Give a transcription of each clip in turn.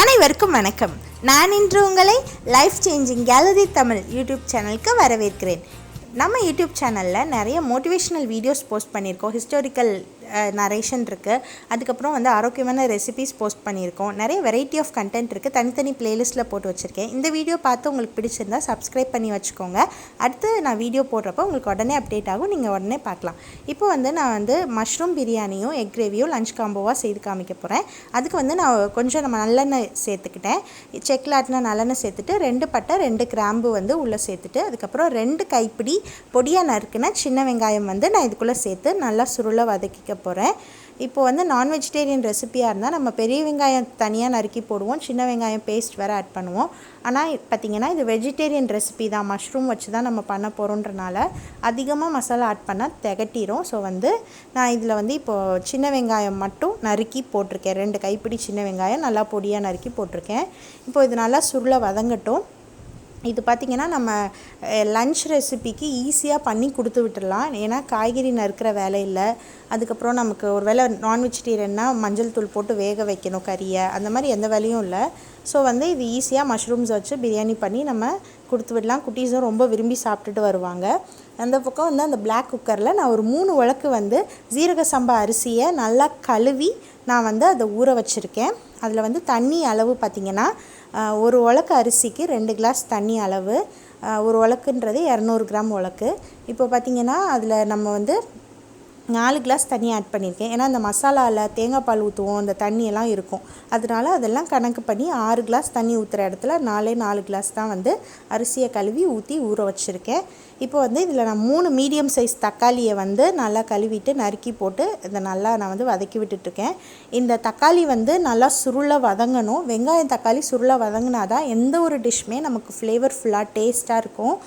அனைவருக்கும் வணக்கம். நான் இன்று உங்களை life changing gallery Tamil YouTube சேனலுக்கு வரவேற்கிறேன். நம்ம யூடியூப் சேனலில் நிறைய மோட்டிவேஷனல் வீடியோஸ் போஸ்ட் பண்ணியிருக்கோம். ஹிஸ்டாரிக்கல் நரேஷன் இருக்குது, அதுக்கப்புறம் ஆரோக்கியமான ரெசிபீஸ் போஸ்ட் பண்ணியிருக்கோம். நிறைய வெரைட்டி ஆஃப் கண்டென்ட் இருக்குது, தனித்தனி பிளேலிஸ்ட்டில் போட்டு வச்சுருக்கேன். இந்த வீடியோ பார்த்து உங்களுக்கு பிடிச்சிருந்தா சப்ஸ்கிரைப் பண்ணி வச்சுக்கோங்க. அடுத்து நான் வீடியோ போடுறப்போ உங்களுக்கு உடனே அப்டேட் ஆகும், நீங்கள் உடனே பார்க்கலாம். இப்போ நான் மஷ்ரூம் பிரியாணியும் எக் கிரேவியும் லஞ்ச் காம்போவாக செய்து காமிக்க போகிறேன். அதுக்கு நான் கொஞ்சம் நல்லெண்ணெய் சேர்த்துக்கிட்டேன். செக்கில் ஆட்டின நல்லெண்ணெய் சேர்த்துட்டு 2 பட்டை 2 கிராம்பு உள்ளே சேர்த்துட்டு, அதுக்கப்புறம் 2 கைப்பிடி பொடியாக நறுக்குன சின்ன வெங்காயம் நான் இதுக்குள்ளே சேர்த்து நல்லா சுருளை வதக்கிக்க போகிறேன். இப்போது நான் வெஜிடேரியன் ரெசிபியாக இருந்தால் நம்ம பெரிய வெங்காயம் தனியாக நறுக்கி போடுவோம், சின்ன வெங்காயம் பேஸ்ட் வேறு ஆட் பண்ணுவோம். ஆனால் பார்த்திங்கன்னா இது வெஜிடேரியன் ரெசிபி தான், மஷ்ரூம் வச்சு தான் நம்ம பண்ண போகிறோன்றனால அதிகமாக மசாலா ஆட் பண்ணால் திகட்டிடும். ஸோ நான் இதில் இப்போது சின்ன வெங்காயம் மட்டும் நறுக்கி போட்டிருக்கேன். 2 கைப்பிடி சின்ன வெங்காயம் நல்லா பொடியாக நறுக்கி போட்டிருக்கேன். இப்போது இது நல்லா சுருளை வதங்கட்டும். இது பார்த்திங்கன்னா நம்ம லன்ச் ரெசிபிக்கு ஈஸியாக பண்ணி கொடுத்து விட்டுடலாம். ஏன்னா காய்கறி நறுக்கிற வேலை இல்லை. அதுக்கப்புறம் நமக்கு ஒரு வேளை நான் வெஜிடேரியன்னா மஞ்சள் தூள் போட்டு வேக வைக்கணும் கறியை, அந்த மாதிரி எந்த வேலையும் இல்லை. ஸோ இது ஈஸியாக மஷ்ரூம்ஸ் வச்சு பிரியாணி பண்ணி நம்ம கொடுத்து விடலாம். குட்டீஸும் ரொம்ப விரும்பி சாப்பிட்டுட்டு வருவாங்க. அந்த பக்கம் அந்த பிளாக் குக்கரில் நான் ஒரு 3 உலக்கு ஜீரக சம்பா அரிசியை நல்லா கழுவி நான் அதை ஊற வச்சுருக்கேன். அதில் தண்ணி அளவு பார்த்திங்கன்னா 1 உலக்கு அரிசிக்கு 2 கிளாஸ் தண்ணி அளவு. 1 உலக்குன்றது 200 கிராம் உலக்கு. இப்போ பார்த்திங்கன்னா அதில் நம்ம 4 கிளாஸ் தண்ணி ஆட் பண்ணியிருக்கேன். ஏன்னா அந்த மசாலாவில் தேங்காய் பால் ஊற்றுவோம், அந்த தண்ணியெல்லாம் இருக்கும். அதெல்லாம் கணக்கு பண்ணி 6 கிளாஸ் தண்ணி ஊற்றுற இடத்துல 4 கிளாஸ் தான் அரிசியை கழுவி ஊற்றி ஊற வச்சுருக்கேன். இப்போ இதில் நான் 3 மீடியம் சைஸ் தக்காளியை நல்லா கழுவிட்டு நறுக்கி போட்டு இதை நல்லா நான் வதக்கி விட்டுட்ருக்கேன். இந்த தக்காளி நல்லா சுருளை வதங்கணும். வெங்காயம் தக்காளி சுருளை வதங்கினா தான் எந்த ஒரு டிஷ்மே நமக்கு ஃப்ளேவர்ஃபுல்லாக டேஸ்ட்டாக இருக்கும்.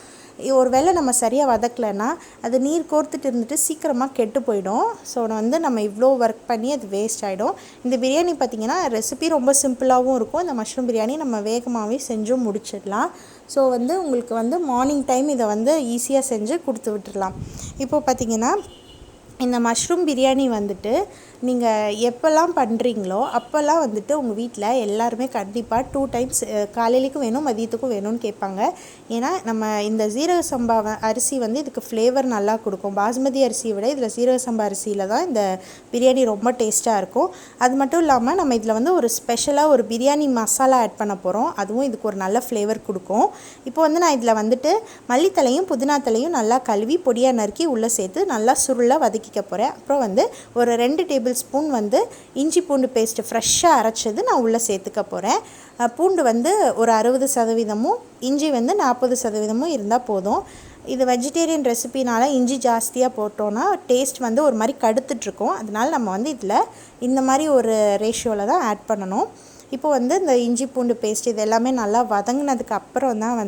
ஒரு வேளை நம்ம சரியாக வதக்கலைன்னா அது நீர் கோர்த்துட்டு இருந்துட்டு சீக்கிரமாக கெட்டு போயிடும். ஸோ நம்ம இவ்வளோ ஒர்க் பண்ணி அது வேஸ்ட் ஆகிடும். இந்த பிரியாணி பார்த்திங்கன்னா ரெசிபி ரொம்ப சிம்பிளாகவும் இருக்கும். இந்த மஷ்ரூம் பிரியாணி நம்ம வேகமாகவே செஞ்சும் முடிச்சிடலாம். ஸோ உங்களுக்கு மார்னிங் டைம் இதை ஈஸியாக செஞ்சு கொடுத்து விட்டுடலாம். இப்போது பார்த்திங்கன்னா இந்த மஷ்ரூம் பிரியாணி நீங்கள் எப்போல்லாம் பண்ணுறீங்களோ அப்போல்லாம் உங்கள் வீட்டில் எல்லாருமே கண்டிப்பாக 2 டைம்ஸ் காலையிலைக்கும் வேணும் மதியத்துக்கும் வேணும்னு கேட்பாங்க. ஏன்னா நம்ம இந்த ஜீரக சம்பா அரிசி இதுக்கு ஃப்ளேவர் நல்லா கொடுக்கும். பாஸ்மதி அரிசியை விட இதில் ஜீரக சம்பா அரிசியில் தான் இந்த பிரியாணி ரொம்ப டேஸ்ட்டாக இருக்கும். அது மட்டும் இல்லாமல் நம்ம இதில் ஒரு ஸ்பெஷலாக ஒரு பிரியாணி மசாலா ஆட் பண்ண போகிறோம். அதுவும் இதுக்கு ஒரு நல்ல ஃப்ளேவர் கொடுக்கும். இப்போ நான் இதில் மல்லித்தலையும் புதினா தலையும் நல்லா கழுவி பொடியாக நறுக்கி உள்ளே சேர்த்து நல்லா சுருளாக வதக்கிக்க போகிறேன். அப்புறம் ஒரு 2 டேபிள் ஸ்பூன் இஞ்சி பூண்டு பேஸ்ட்டு ஃப்ரெஷ்ஷாக அரைச்சது நான் உள்ளே சேர்த்துக்க போகிறேன். பூண்டு ஒரு 60%, இஞ்சி 40% இருந்தால் போதும். இது வெஜிடேரியன் ரெசிபினால் இஞ்சி ஜாஸ்தியாக போட்டோன்னா டேஸ்ட் ஒரு மாதிரி கடுத்துட்ருக்கோம். அதனால் நம்ம இதில் இந்த மாதிரி ஒரு ரேஷியோவில் தான் ஆட் பண்ணணும். இப்போ இந்த இஞ்சி பூண்டு பேஸ்ட் இது எல்லாமே நல்லா வதங்கினதுக்கு அப்புறம் தான்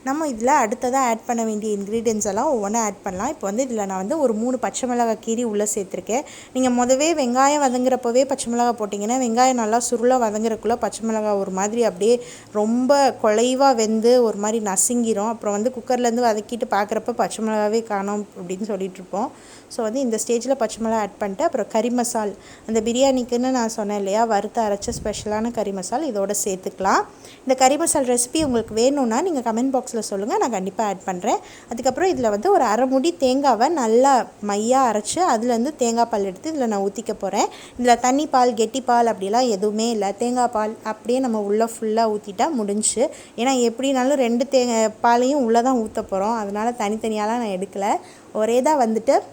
நம்ம இதில் அடுத்ததாக ஆட் பண்ண வேண்டிய இன்க்ரீடியன்ஸ் எல்லாம் ஒவ்வொன்றா ஆட் பண்ணலாம். இப்போ இதில் நான் ஒரு 3 பச்சை மிளகாய் கீரி உள்ளே சேர்த்துருக்கேன். நீங்கள் முதவே வெங்காயம் வதங்குறப்பவே பச்சை மிளகாய் போட்டிங்கன்னா வெங்காயம் நல்லா சுருளாக வதங்குறக்குள்ளே பச்சை மிளகாய் ஒரு மாதிரி அப்படியே ரொம்ப குலைவாக வெந்து ஒரு மாதிரி நசுங்கிரும். அப்புறம் குக்கர்லேருந்து வதக்கிட்டு பார்க்குறப்ப பச்சை மிளகாவே காணோம் அப்படின்னு சொல்லிகிட்ருப்போம். ஸோ இந்த ஸ்டேஜில் பச்சை மிளகாய் ஆட் பண்ணிட்டு அப்புறம் கறி மசால், அந்த பிரியாணிக்குன்னு நான் சொன்னேன் இல்லையா, வறுத்து அரைச்ச ஸ்பெஷலான கறி மசால் இதோட சேர்த்துக்கலாம். இந்த கறி மசால் ரெசிபி உங்களுக்கு வேணும்னா நீங்கள் கமெண்ட் பாக்ஸில் சொல்லுங்கள், நான் கண்டிப்பாக ஆட் பண்ணுறேன். அதுக்கப்புறம் இதில் ஒரு அரை முடி தேங்காவை நல்லா மையாக அரைச்சி அதுலேருந்து தேங்காய் பால் எடுத்து இதில் நான் ஊற்றிக்க போகிறேன். இதில் தண்ணி பால் கெட்டி பால் அப்படிலாம் எதுவுமே இல்லை, தேங்காய் பால் அப்படியே நம்ம உள்ளே ஃபுல்லாக ஊற்றிட்டா முடிஞ்சு. ஏன்னா எப்படினாலும் 2 பாலையும் உள்ளே தான் ஊற்ற போகிறோம். அதனால் தனித்தனியாலாம் நான் எடுக்கலை, ஒரே தான்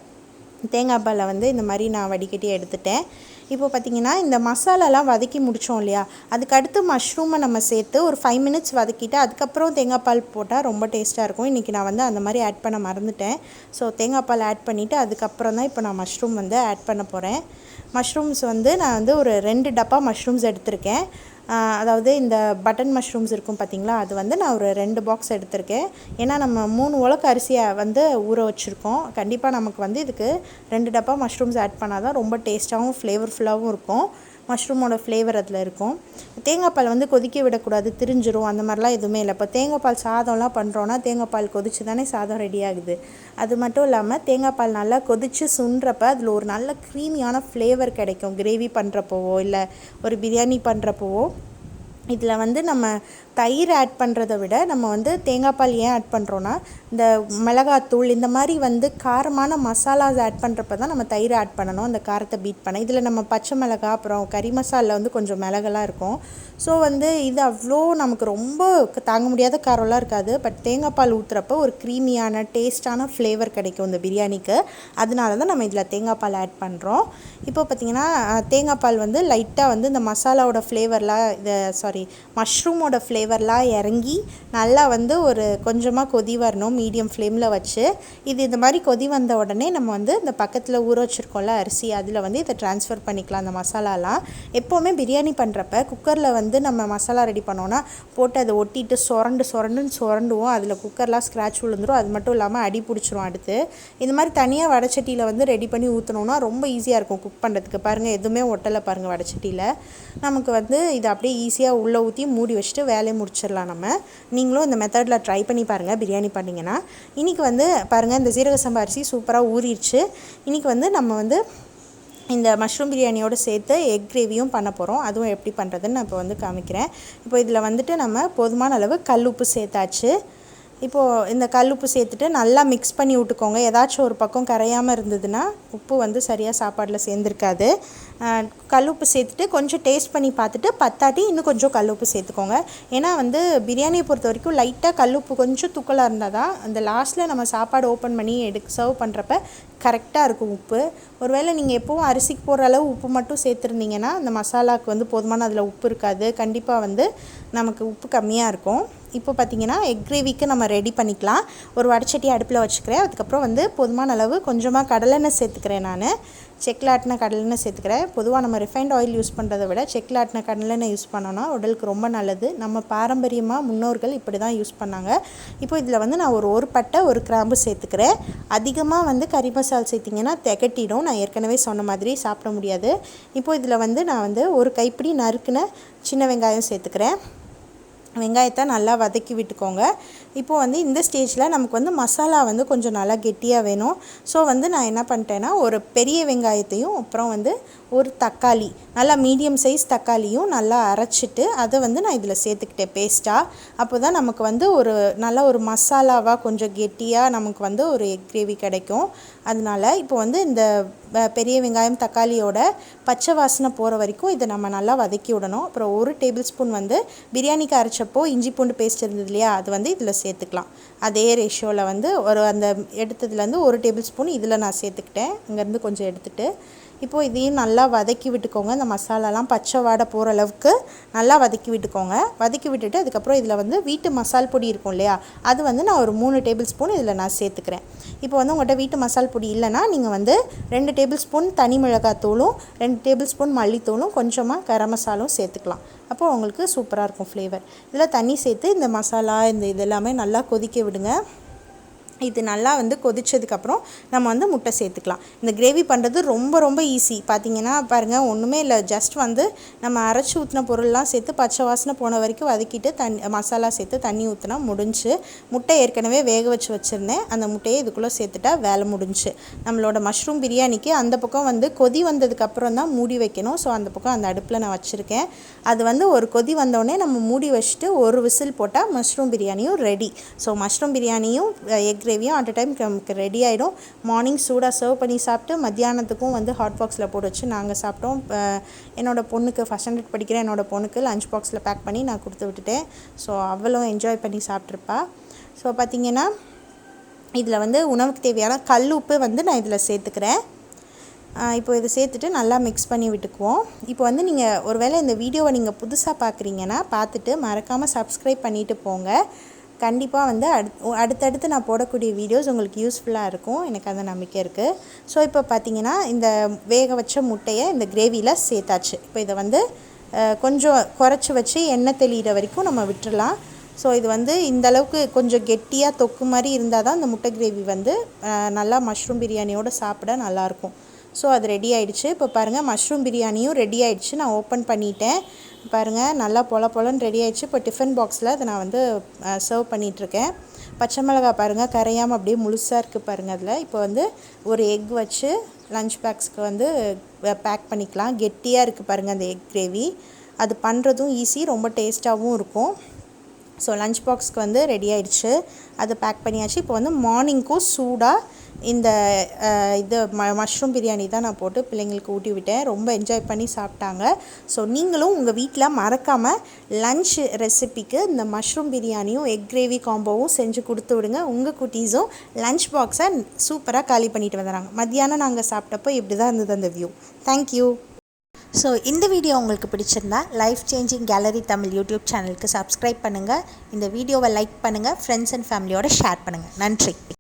தேங்காய் பாலை இந்த மாதிரி நான் வடிகட்டி எடுத்துட்டேன். இப்போ பார்த்திங்கன்னா இந்த மசாலாலாம் வதக்கி முடித்தோம் இல்லையா, அதுக்கு அடுத்து மஷ்ரூமை நம்ம சேர்த்து ஒரு 5 மினிட்ஸ் வதக்கிட்டு அதுக்கப்புறம் தேங்காய் பால் போட்டால் ரொம்ப டேஸ்ட்டாக இருக்கும். இன்றைக்கி நான் அந்த மாதிரி ஆட் பண்ண மறந்துட்டேன். ஸோ தேங்காய் பால் ஆட் பண்ணிவிட்டு அதுக்கப்புறம் தான் இப்போ நான் மஷ்ரூம் ஆட் பண்ண போகிறேன். மஷ்ரூம்ஸ் நான் ஒரு 2 டப்பா மஷ்ரூம்ஸ் எடுத்திருக்கேன். அதாவது இந்த பட்டன் மஷ்ரூம்ஸ் இருக்கும் பார்த்திங்களா, அது நான் ஒரு 2 பாக்ஸ் எடுத்திருக்கேன். ஏன்னா நம்ம 3 உலக்கு அரிசியை ஊற வச்சுருக்கோம். கண்டிப்பாக நமக்கு இதுக்கு 2 டப்பா மஷ்ரூம்ஸ் ஆட் பண்ணால் தான் ரொம்ப டேஸ்ட்டாகவும் ஃப்ளேவர்ஃபுல்லாகவும் இருக்கும். மஷ்ரூமோட ஃப்ளேவர் அதில் இருக்கும். தேங்காய் பால் கொதிக்க விடக்கூடாது, திரிஞ்சிரும், அந்த மாதிரிலாம் எதுவுமே இல்லை. இப்போ தேங்காய் பால் சாதம்லாம் பண்ணுறோன்னா தேங்காய் பால் கொதிச்சு தானே சாதம் ரெடி ஆகுது. அது மட்டும் இல்லாமல் தேங்காய் பால் நல்லா கொதித்து சுண்டுறப்ப அதில் ஒரு நல்ல க்ரீமியான ஃப்ளேவர் கிடைக்கும். கிரேவி பண்ணுறப்போவோ இல்லை ஒரு பிரியாணி பண்ணுறப்போவோ இதில் வந்து நம்ம தயிர் ஆட் பண்ணுறதை விட நம்ம வந்து தேங்காய் பால் ஏன் ஆட் பண்ணுறோன்னா, இந்த மிளகாத்தூள் இந்த மாதிரி வந்து காரமான மசாலாஸ் ஆட் பண்ணுறப்ப தான் நம்ம தயிர் ஆட் பண்ணணும், அந்த காரத்தை பீட் பண்ண. இதில் நம்ம பச்சை மிளகா அப்புறம் கறி மசாலில் வந்து கொஞ்சம் மிளகெல்லாம் இருக்கும். ஸோ வந்து இது அவ்வளோ நமக்கு ரொம்ப தாங்க முடியாத காரம்லாம் இருக்காது. பட் தேங்காய் பால் ஊற்றுறப்போ ஒரு க்ரீமியான டேஸ்ட்டான ஃப்ளேவர் கிடைக்கும் இந்த பிரியாணிக்கு. அதனால தான் நம்ம இதில் தேங்காய் பால் ஆட் பண்ணுறோம். இப்போ பார்த்திங்கன்னா தேங்காய் பால் வந்து லைட்டாக வந்து இந்த மசாலாவோட ஃப்ளேவர்லாம் மஷ்ரூமோட ஃப்ளேவர்லாம் இறங்கி நல்லா வந்து ஒரு கொஞ்சமாக கொதி வரணும் மீடியம் ஃப்ளேமில் வச்சு. இது இந்த மாதிரி கொதி வந்த உடனே நம்ம வந்து இந்த பக்கத்தில் ஊற வச்சுருக்கோம்ல அரிசி, அதில் வந்து இதை ட்ரான்ஸ்ஃபர் பண்ணிக்கலாம் அந்த மசாலாலாம். எப்போவுமே பிரியாணி பண்ணுறப்ப குக்கரில் வந்து நம்ம மசாலா ரெடி பண்ணோன்னா போட்டு அதை ஒட்டிட்டு சொரண்டுன்னு சொரண்டுவோம். அதில் குக்கர்லாம் ஸ்க்ராட்ச் விழுந்துடும். அது மட்டும் இல்லாமல் அடி பிடிச்சிரும். அடுத்து இந்த மாதிரி தனியாக வடைச்சட்டியில் வந்து ரெடி பண்ணி ஊற்றினோன்னா ரொம்ப ஈஸியாக இருக்கும் குக் பண்ணுறதுக்கு. பாருங்கள், எதுவுமே ஒட்டலை பாருங்கள் வடைச்சட்டியில். நமக்கு வந்து இதை அப்படியே ஈஸியாக உள்ளே ஊற்றி மூடி வச்சுட்டு வேலையை முடிச்சிடலாம் நம்ம. நீங்களும் இந்த மெத்தடில் ட்ரை பண்ணி பாருங்கள் பிரியாணி பண்ணிங்கன்னா. இன்றைக்கி வந்து பாருங்கள், இந்த சீரக சம்பா அரிசி சூப்பராக ஊறிடுச்சு. இன்றைக்கி வந்து நம்ம வந்து இந்த மஷ்ரூம் பிரியாணியோடு சேர்த்து எக் கிரேவியும் பண்ண போகிறோம். அதுவும் எப்படி பண்ணுறதுன்னு நான் இப்போ வந்து காமிக்கிறேன். இப்போ இதில் வந்துட்டு நம்ம போதுமான அளவு கல் உப்பு சேர்த்தாச்சு. இப்போது இந்த கல் உப்பு சேர்த்துட்டு நல்லா மிக்ஸ் பண்ணி விட்டுக்கோங்க. ஏதாச்சும் ஒரு பக்கம் கரையாமல் இருந்ததுன்னா உப்பு வந்து சரியாக சாப்பாடில் சேர்ந்துருக்காது. கல் உப்பு சேர்த்துட்டு கொஞ்சம் டேஸ்ட் பண்ணி பார்த்துட்டு பத்தாட்டி இன்னும் கொஞ்சம் கல் உப்பு சேர்த்துக்கோங்க. ஏன்னா வந்து பிரியாணியை பொறுத்த வரைக்கும் லைட்டாக கல் உப்பு கொஞ்சம் தூக்கலாக இருந்தால் தான் அந்த லாஸ்ட்டில் நம்ம சாப்பாடு ஓப்பன் பண்ணி சர்வ் பண்ணுறப்ப கரெக்டாக இருக்கும் உப்பு. ஒருவேளை நீங்கள் எப்போவும் அரிசிக்கு போடுற அளவு உப்பு மட்டும் சேர்த்துருந்தீங்கன்னா அந்த மசாலாவுக்கு வந்து போதுமான அதில் உப்பு இருக்காது. கண்டிப்பாக வந்து நமக்கு உப்பு கம்மியாக இருக்கும். இப்போ பார்த்திங்கன்னா எக் கிரேவிக்கு நம்ம ரெடி பண்ணிக்கலாம். ஒரு வடைச்சட்டி அடுப்பில் வச்சுக்கிறேன். அதுக்கப்புறம் வந்து போதுமான அளவு கொஞ்சமாக கடலெண்ணெய் சேர்த்துக்கிறேன். நான் செக்கில் ஆட்டின கடலெண்ணெய் சேர்த்துக்கிறேன். பொதுவாக நம்ம ரிஃபைண்ட் ஆயில் யூஸ் பண்ணுறதை விட செக்கில் ஆட்டின கடலெண்ணெய் யூஸ் பண்ணோன்னா உடலுக்கு ரொம்ப நல்லது. நம்ம பாரம்பரியமாக முன்னோர்கள் இப்படி தான் யூஸ் பண்ணாங்க. இப்போ இதில் வந்து நான் ஒரு பட்டை ஒரு கிராம்பு சேர்த்துக்கிறேன். அதிகமாக வந்து கறி மசால் சேர்த்திங்கன்னா திகட்டிடும். நான் ஏற்கனவே சொன்ன மாதிரி சாப்பிட முடியாது. இப்போ இதில் வந்து நான் வந்து ஒரு கைப்பிடி நறுக்குன சின்ன வெங்காயம் சேர்த்துக்கிறேன். வெங்காயத்தை நல்லா வதக்கி விட்டுக்கோங்க. இப்போது வந்து இந்த ஸ்டேஜில் நமக்கு வந்து மசாலா வந்து கொஞ்சம் நல்லா கெட்டியாக வேணும். ஸோ வந்து நான் என்ன பண்ணிட்டேன்னா ஒரு பெரிய வெங்காயத்தையும் அப்புறம் வந்து ஒரு தக்காளி, நல்லா மீடியம் சைஸ் தக்காளியும் நல்லா அரைச்சிட்டு அதை வந்து நான் இதில் சேர்த்துக்கிட்டேன் பேஸ்ட்டாக. அப்போ தான் நமக்கு வந்து ஒரு நல்ல ஒரு மசாலாவாக கொஞ்சம் கெட்டியாக நமக்கு வந்து ஒரு எக் கிரேவி கிடைக்கும். அதனால இப்போ வந்து இந்த பெரிய வெங்காயம் தக்காளியோட பச்சை வாசனை போகிற வரைக்கும் இதை நம்ம நல்லா வதக்கி விடணும். அப்புறம் ஒரு டேபிள் ஸ்பூன் வந்து பிரியாணிக்கு அரைச்சப்போ இஞ்சி பூண்டு பேஸ்ட் இருந்தது இல்லையா, அது வந்து இதில் சேர்த்துக்கலாம். அதே ரேஷியோவில் வந்து அந்த எடுத்ததுலேருந்து ஒரு டேபிள் ஸ்பூன் இதில் நான் சேர்த்துக்கிட்டேன். இங்கேருந்து கொஞ்சம் எடுத்துகிட்டு இப்போது இதையும் நல்லா வதக்கி விட்டுக்கோங்க. இந்த மசாலாலாம் பச்சை வாடை போகிற அளவுக்கு நல்லா வதக்கி விட்டுக்கோங்க. வதக்கி விட்டுட்டு அதுக்கப்புறம் இதில் வந்து வீட்டு மசால் பொடி இருக்கும் இல்லையா, அது வந்து நான் ஒரு 3 டேபிள் ஸ்பூன் இதில் நான் சேர்த்துக்கிறேன். இப்போ வந்து உங்கள்கிட்ட வீட்டு மசால் பொடி இல்லைன்னா நீங்கள் வந்து 2 டேபிள் ஸ்பூன் தனி மிளகாத்தூளும் 2 டேபிள் ஸ்பூன் மல்லித்தூளும் கொஞ்சமாக கரம் மசாலும் சேர்த்துக்கலாம். அப்போது உங்களுக்கு சூப்பராக இருக்கும் ஃப்ளேவர். இதில் தண்ணி சேர்த்து இந்த மசாலா இது எல்லாமே நல்லா கொதிக்க விடுங்க. இது நல்லா வந்து கொதிச்சதுக்கப்புறம் நம்ம வந்து முட்டை சேர்த்துக்கலாம். இந்த கிரேவி பண்ணுறது ரொம்ப ரொம்ப ஈஸி. பார்த்திங்கன்னா பாருங்கள், ஒன்றுமே இல்லை. ஜஸ்ட் வந்து நம்ம அரைச்சி ஊற்றின பொருள்லாம் சேர்த்து பச்சை வாசனை போன வரைக்கும் வதக்கிட்டு மசாலா சேர்த்து தண்ணி ஊற்றினா முடிஞ்சு. முட்டை ஏற்கனவே வேக வச்சுருந்தேன். அந்த முட்டையை இதுக்குள்ளே சேர்த்துட்டா வேலை முடிஞ்சு. நம்மளோட மஷ்ரூம் பிரியாணிக்கு அந்த பக்கம் வந்து கொதி வந்ததுக்கப்புறம் தான் மூடி வைக்கணும். ஸோ அந்த பக்கம் அந்த அடுப்பில் நான் வச்சுருக்கேன். அது வந்து ஒரு கொதி வந்தோடனே நம்ம மூடி வச்சுட்டு ஒரு விசில் போட்டால் மஷ்ரூம் பிரியாணியும் ரெடி. ஸோ மஷ்ரூம் பிரியாணியும் எக் கிரேவியும் அட் அ டைம் நமக்கு ரெடி ஆகிடும். மார்னிங் சூடாக சர்வ் பண்ணி சாப்பிட்டு மத்தியானத்துக்கும் வந்து ஹாட் பாக்ஸில் போட்டு வச்சு நாங்கள் சாப்பிட்டோம். என்னோடய பொண்ணுக்கு ஃபஸ்ட் ஸ்டாண்டர்ட் படிக்கிற என்னோடய பொண்ணுக்கு லஞ்ச் பாக்ஸில் பேக் பண்ணி நான் கொடுத்து விட்டுட்டேன். ஸோ அவளும் என்ஜாய் பண்ணி சாப்பிட்ருப்பா. ஸோ பார்த்திங்கன்னா இதில் வந்து உணவுக்கு தேவையான கல் உப்பு வந்து நான் இதில் சேர்த்துக்கிறேன். இப்போ இதை சேர்த்துட்டு நல்லா மிக்ஸ் பண்ணி விட்டுக்குவோம். இப்போ வந்து நீங்கள் ஒருவேளை இந்த வீடியோவை நீங்கள் புதுசாக பார்க்குறீங்கன்னா பார்த்துட்டு மறக்காமல் சப்ஸ்கிரைப் பண்ணிவிட்டு போங்க. கண்டிப்பாக வந்து அடுத்தடுத்து நான் போடக்கூடிய வீடியோஸ் உங்களுக்கு யூஸ்ஃபுல்லாக இருக்கும், எனக்கு அந்த நம்பிக்கை இருக்குது. ஸோ இப்போ பார்த்திங்கன்னா இந்த வேக வச்ச முட்டையை இந்த கிரேவியில் சேர்த்தாச்சு. இப்போ இதை வந்து கொஞ்சம் குறைச்சி வச்சு எண்ணெய் தெளிகிற வரைக்கும் நம்ம விட்டுடலாம். ஸோ இது வந்து இந்தளவுக்கு கொஞ்சம் கெட்டியாக தொக்கு மாதிரி இருந்தால் தான் இந்த முட்டை கிரேவி வந்து நல்லா மஷ்ரூம் பிரியாணியோடு சாப்பிட நல்லாயிருக்கும். ஸோ அது ரெடி ஆகிடுச்சு. இப்போ பாருங்கள், மஷ்ரூம் பிரியாணியும் ரெடி ஆகிடுச்சு. நான் ஓப்பன் பண்ணிட்டேன். பாருங்கள், நல்லா பொலன்னு ரெடி ஆகிடுச்சு. இப்போ டிஃபன் பாக்ஸில் அதை நான் வந்து சர்வ் பண்ணிகிட்ருக்கேன். பச்சை மிளகா பாருங்கள் கரையாமல் அப்படியே முழுசாக இருக்குது பாருங்கள். அதில் இப்போ வந்து ஒரு எக் வச்சு லஞ்ச் பேக்ஸ்க்கு வந்து பேக் பண்ணிக்கலாம். கெட்டியாக இருக்குது பாருங்கள் அந்த எக் கிரேவி. அது பண்ணுறதும் ஈஸி, ரொம்ப டேஸ்ட்டாகவும் இருக்கும். ஸோ லஞ்ச் பாக்ஸ்க்கு வந்து ரெடி ஆயிடுச்சு, அது பேக் பண்ணியாச்சு. இப்போ வந்து மார்னிங்க்கும் சூடாக இந்த மஷ்ரூம் பிரியாணி தான் நான் போட்டு பிள்ளைங்களுக்கு ஊட்டி விட்டேன். ரொம்ப என்ஜாய் பண்ணி சாப்பிட்டாங்க. ஸோ நீங்களும் உங்கள் வீட்டில் மறக்காமல் லன்ச் ரெசிபிக்கு இந்த மஷ்ரூம் பிரியாணியும் எக் கிரேவி காம்போவும் செஞ்சு கொடுத்து விடுங்க. உங்கள் குட்டீஸும் லன்ச் பாக்ஸை சூப்பராக காலி பண்ணிட்டு வந்துடுறாங்க. மத்தியானம் நாங்கள் சாப்பிட்டப்போ இப்படி தான் இருந்தது அந்த வியூ. தேங்க்யூ. ஸோ இந்த வீடியோ உங்களுக்கு பிடிச்சிருந்தா life changing gallery Tamil YouTube சேனலுக்கு சப்ஸ்கிரைப் பண்ணுங்கள். இந்த வீடியோவை லைக் பண்ணுங்கள், ஃப்ரெண்ட்ஸ் அண்ட் ஃபேமிலியோட ஷேர் பண்ணுங்கள். நன்றி.